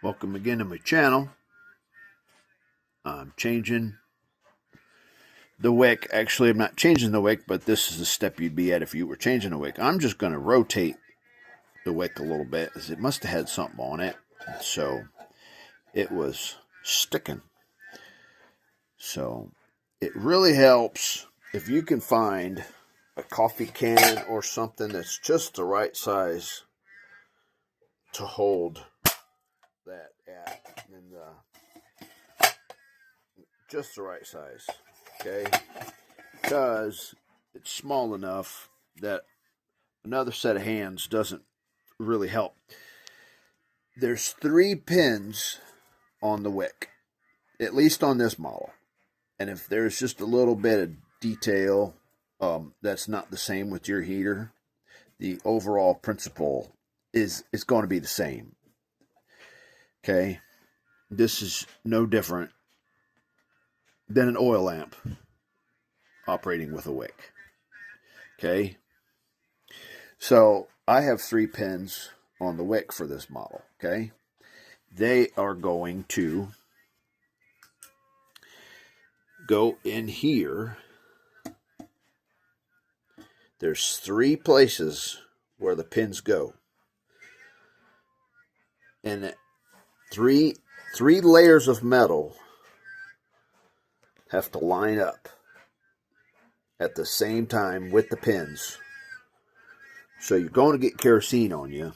Welcome again to my channel. I'm changing the wick. Actually, I'm not changing the wick, but this is the step you'd be at if you were changing the wick. I'm just going to rotate the wick a little bit, as it must have had something on it, so it was sticking. So it really helps if you can find a coffee can or something that's just the right size to hold that at, and just the right size, okay? Because it's small enough that another set of hands doesn't really help. There's 3 pins on the wick, at least on this model, and if there's just a little bit of detail that's not the same with your heater, the overall principle is going to be the same. Okay, this is no different than an oil lamp operating with a wick. Okay, so I have 3 pins on the wick for this model. Okay, they are going to go in here. There's 3 places where the pins go, and three layers of metal have to line up at the same time with the pins. So you're going to get kerosene on you,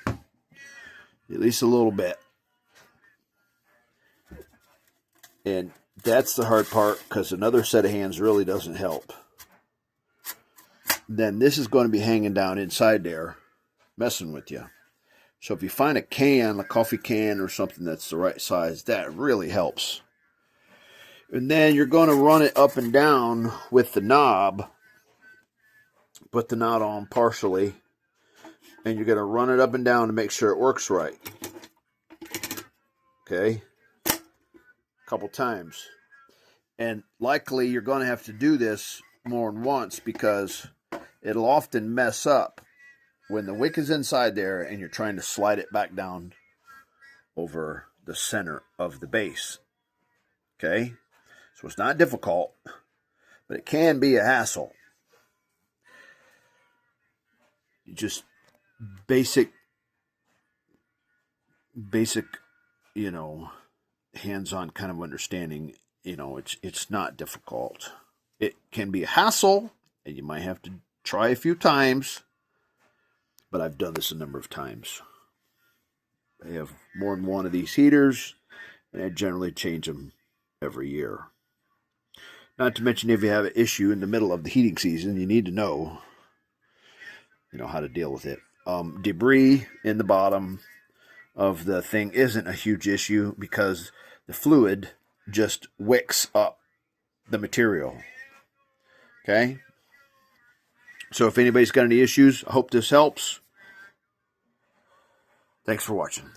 at least a little bit. And that's the hard part, because another set of hands really doesn't help. Then this is going to be hanging down inside there, messing with you. So if you find a can, a coffee can or something that's the right size, that really helps. And then you're going to run it up and down with the knob. Put the knot on partially, and you're going to run it up and down to make sure it works right. Okay? A couple times. And likely you're going to have to do this more than once, because it'll often mess up when the wick is inside there and you're trying to slide it back down over the center of the base. Okay? So it's not difficult, but it can be a hassle. You just basic, hands-on kind of understanding, it's not difficult. It can be a hassle, and you might have to try a few times, but I've done this a number of times. I have more than one of these heaters, and I generally change them every year. Not to mention, if you have an issue in the middle of the heating season, you need to know how to deal with it. Debris in the bottom of the thing isn't a huge issue, because the fluid just wicks up the material. Okay? So if anybody's got any issues, I hope this helps. Thanks for watching.